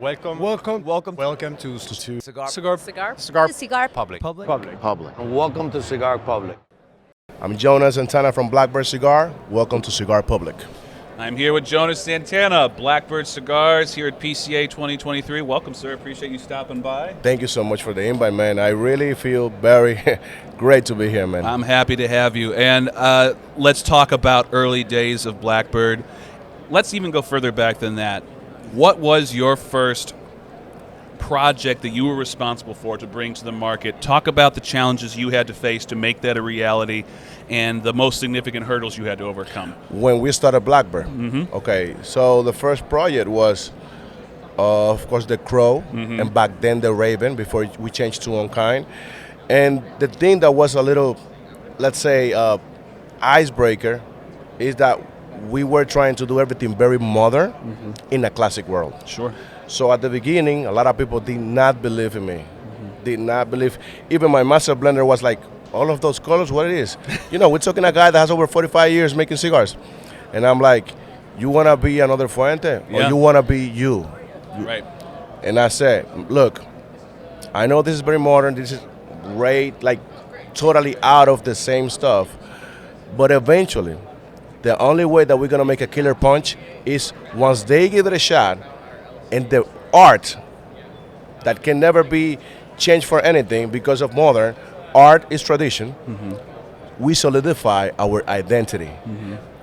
Welcome. Welcome to Cigar. Cigar. Public. Welcome to Cigar Public. I'm Jonas Santana from Blackbird Cigar. Welcome to Cigar Public. I'm here with Jonas Santana, Blackbird Cigars, here at PCA 2023. Welcome, sir. Appreciate you stopping by. Thank you so much for the invite, man. I really feel very great to be here, man. I'm happy to have you. And let's talk about early days of Blackbird. Let's even go further back than that. What was your first project that you were responsible for to bring to the market? Talk about the challenges you had to face to make that a reality and the most significant hurdles you had to overcome. When we started Blackbird, okay, so the first project was, of course, the Crow, and back then the Raven, before we changed to Unkind. And the thing that was a little, let's say, icebreaker is that we were trying to do everything very modern in a classic world. Sure. So at the beginning, a lot of people did not believe in me. Did not believe. Even my master blender was like, all of those colors, what it is? You know, we're talking a guy that has over 45 years making cigars. And I'm like, you want to be another Fuente? Or you want to be you? Right. And I said, look, I know this is very modern. This is great, like totally out of the same stuff. But eventually, the only way that we're going to make a killer punch is once they give it a shot, and the art that can never be changed for anything because of modern, art is tradition, we solidify our identity.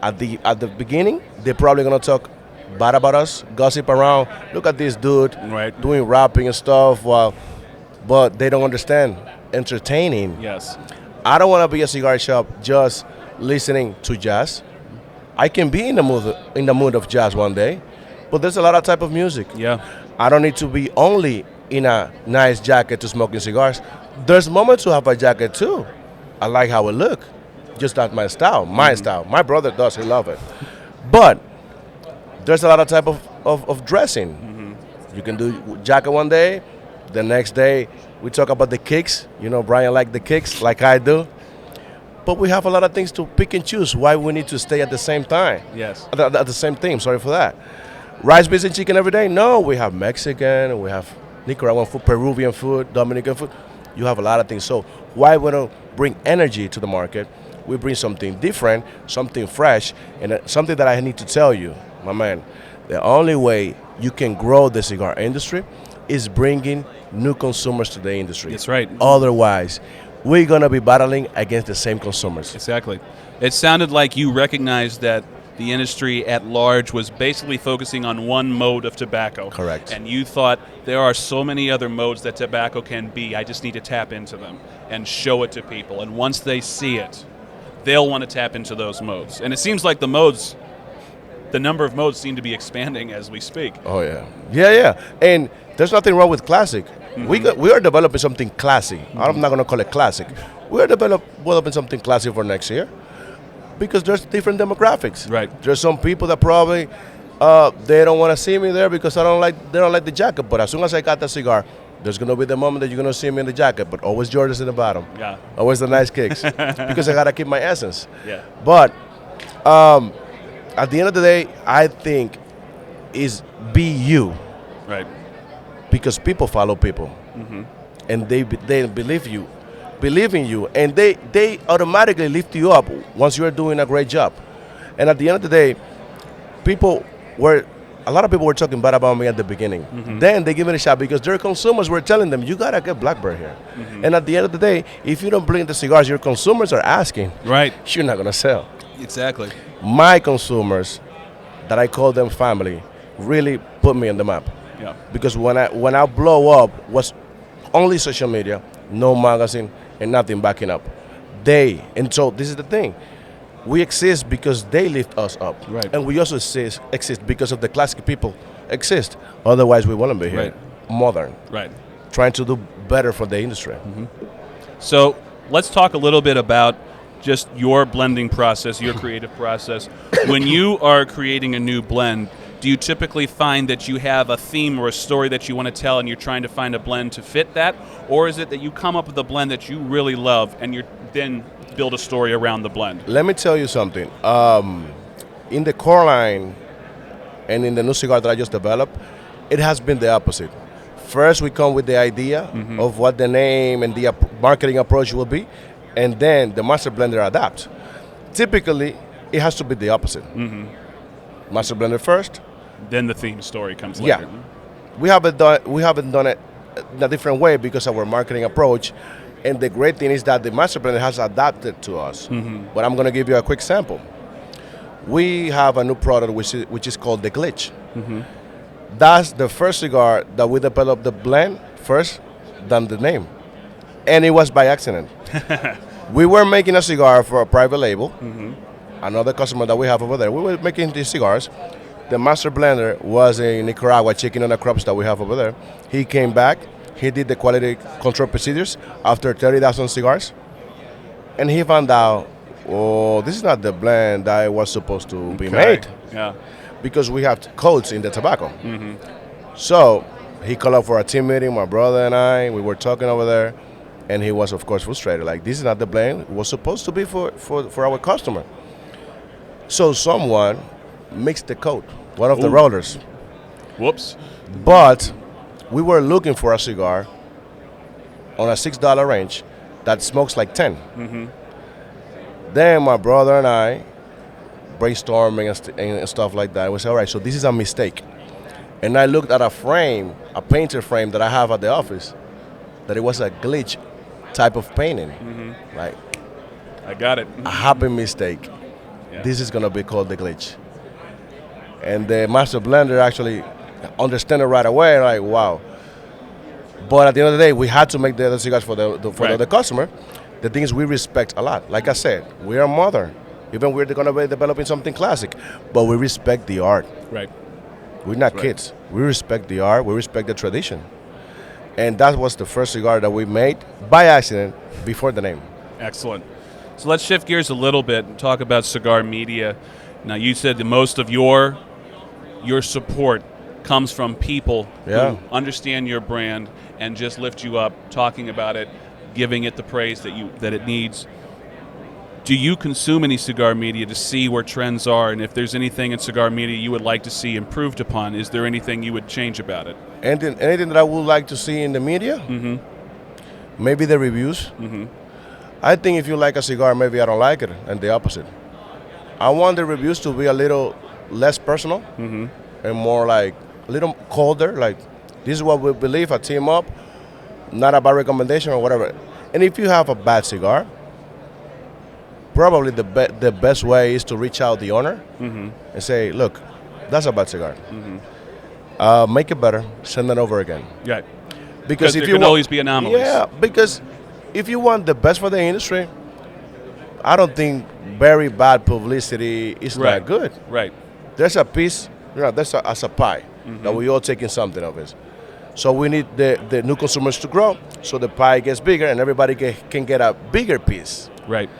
At the beginning, they're probably going to talk bad about us, gossip around, look at this dude doing rapping and stuff, but they don't understand entertaining. Yes. I don't want to be a cigar shop just listening to jazz. I can be in the mood of jazz one day, but there's a lot of type of music. Yeah. I don't need to be only in a nice jacket to smoking cigars. There's moments to have a jacket too. I like how it look, just not my style. My style. My brother does. He love it. But there's a lot of type of dressing. You can do jacket one day. The next day we talk about the kicks. You know, Brian like the kicks like I do. But we have a lot of things to pick and choose. Why we need to stay at the same time? Yes. At the same theme. Sorry for that. Rice, beans, and chicken every day? No, we have Mexican, we have Nicaraguan food, Peruvian food, Dominican food. You have a lot of things. So why we don't bring energy to the market? We bring something different, something fresh, and something that I need to tell you, my man. The only way you can grow the cigar industry is bringing new consumers to the industry. That's right. Otherwise, we're going to be battling against the same consumers. Exactly. It sounded like you recognized that the industry at large was basically focusing on one mode of tobacco. Correct. And you thought there are so many other modes that tobacco can be. I just need to tap into them and show it to people. And once they see it, they'll want to tap into those modes. And it seems like the number of modes seem to be expanding as we speak. Oh, yeah. Yeah. And there's nothing wrong with classic. We are developing something classy. I'm not going to call it classic. We are developing something classy for next year because there's different demographics. Right. There's some people that probably they don't want to see me there because they don't like the jacket. But as soon as I got the cigar, there's going to be the moment that you're going to see me in the jacket. But always Jordans in the bottom. Yeah. Always the nice kicks because I got to keep my essence. Yeah. But at the end of the day, I think is be you. Right. Because people follow people, and they believe in you, and they automatically lift you up once you are doing a great job. And at the end of the day, a lot of people were talking bad about me at the beginning. Then they give it a shot because their consumers were telling them, you gotta get Blackbird here. And at the end of the day, if you don't bring the cigars your consumers are asking, you're not gonna sell. Exactly. My consumers, that I call them family, really put me on the map. Yeah. Because when I blow up was only social media, no magazine, and nothing backing up. And so this is the thing. We exist because they lift us up. Right. And we also exist because of the classic people exist. Otherwise, we wouldn't be here. Right. Modern. Right. Trying to do better for the industry. So let's talk a little bit about just your blending process, your creative process. When you are creating a new blend, do you typically find that you have a theme or a story that you want to tell and you're trying to find a blend to fit that? Or is it that you come up with a blend that you really love and you then build a story around the blend? Let me tell you something. In the core line and in the new cigar that I just developed, it has been the opposite. First, we come with the idea of what the name and the marketing approach will be, and then the master blender adapts. Typically, it has to be the opposite. Master blender first. Then the theme story comes Yeah. later. We haven't done it in a different way because of our marketing approach. And the great thing is that the master blender has adapted to us. But I'm going to give you a quick sample. We have a new product which is called the Glitch. That's the first cigar that we developed the blend first than the name. And it was by accident. We were making a cigar for a private label, another customer that we have over there. We were making these cigars. The master blender was in Nicaragua checking on the crops that we have over there. He came back. He did the quality control procedures after 30,000 cigars. And he found out, oh, this is not the blend that was supposed to be made. Yeah. Because we have codes in the tobacco. So he called up for a team meeting, my brother and I. We were talking over there. And he was, of course, frustrated. Like, this is not the blend. It was supposed to be for our customer. So someone mixed the code, one of the rollers. Whoops. But we were looking for a cigar on a $6 range that smokes like 10. Then my brother and I, brainstorming and stuff like that, we said, all right, so this is a mistake. And I looked at a frame, a painter frame that I have at the office, that it was a Glitch type of painting. Like, I got it. a happy mistake. Yeah. This is going to be called the Glitch. And the master blender actually understand it right away, like, wow. But at the end of the day, we had to make the other cigars for the customer. The thing is, we respect a lot. Like I said, we are modern. Even we're going to be developing something classic, but we respect the art. Right. We're not kids. We respect the art. We respect the tradition. And that was the first cigar that we made by accident before the name. Excellent. So let's shift gears a little bit and talk about cigar media. Now, you said that most of your support comes from people who understand your brand and just lift you up, talking about it, giving it the praise that it needs. Do you consume any cigar media to see where trends are, and if there's anything in cigar media you would like to see improved upon? Is there anything you would change about it? Anything that I would like to see in the media? Maybe the reviews. I think if you like a cigar, maybe I don't like it, and the opposite. I want the reviews to be a little less personal and more like a little colder, like this is what we believe, a team up, not a bad recommendation or whatever. And if you have a bad cigar, probably the best way is to reach out the owner and say, look, that's a bad cigar. Make it better, send it over again. Right. Because there can always be anomalies. Yeah, because if you want the best for the industry, I don't think very bad publicity is not good. Right. There's a piece, there's a pie that we all taking something of it. So we need the new consumers to grow so the pie gets bigger and everybody can get a bigger piece. Right.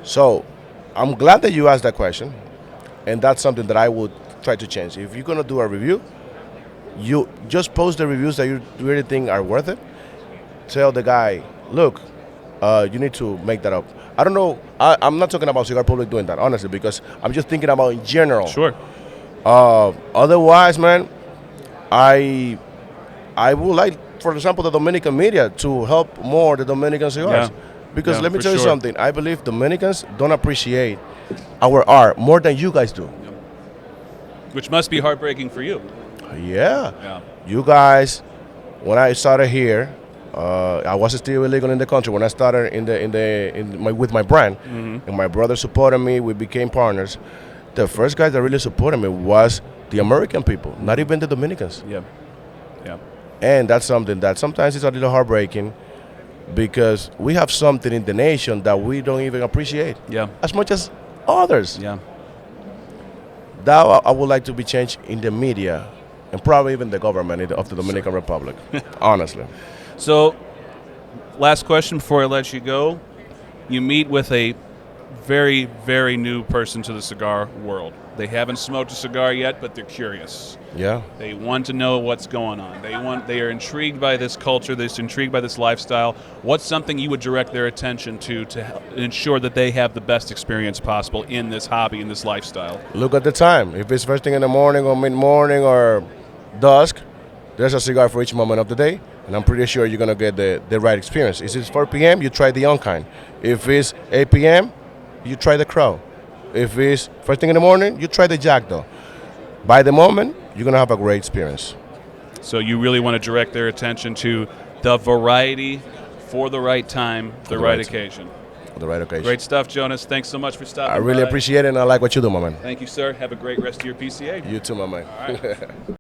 So I'm glad that you asked that question, and that's something that I would try to change. If you're going to do a review, you just post the reviews that you really think are worth it. Tell the guy, look, you need to make that up. I don't know. I'm not talking about Cigar Public doing that, honestly, because I'm just thinking about in general. Sure. Otherwise, man, I would like, for example, the Dominican media to help more the Dominican cigars. Yeah. Because let me tell you sure. something. I believe Dominicans don't appreciate our art more than you guys do. Which must be heartbreaking for you. Yeah. You guys, when I started here, I was still illegal in the country. When I started with my brand, and my brother supported me, we became partners. The first guys that really supported me was the American people, not even the Dominicans. Yeah. And that's something that sometimes is a little heartbreaking, because we have something in the nation that we don't even appreciate as much as others. Yeah. That I would like to be changed in the media and probably even the government of the Dominican Republic, honestly. So, last question before I let you go. You meet with a very, very new person to the cigar world. They haven't smoked a cigar yet, but they're curious. Yeah. They want to know what's going on. They are intrigued by this culture. They're intrigued by this lifestyle. What's something you would direct their attention to ensure that they have the best experience possible in this hobby, in this lifestyle? Look at the time. If it's first thing in the morning or mid-morning or dusk, There's a cigar for each moment of the day, and I'm pretty sure you're going to get the right experience. If it's 4 p.m., you try the unkind. If it's 8 p.m., you try the crow. If it's first thing in the morning, you try the jackdaw. By the moment, you're going to have a great experience. So you really want to direct their attention to the variety for the right time, the right occasion. For the right occasion. Great stuff, Jonas. Thanks so much for stopping by. I really appreciate it, and I like what you do, my man. Thank you, sir. Have a great rest of your PCA. You too, my man. All right.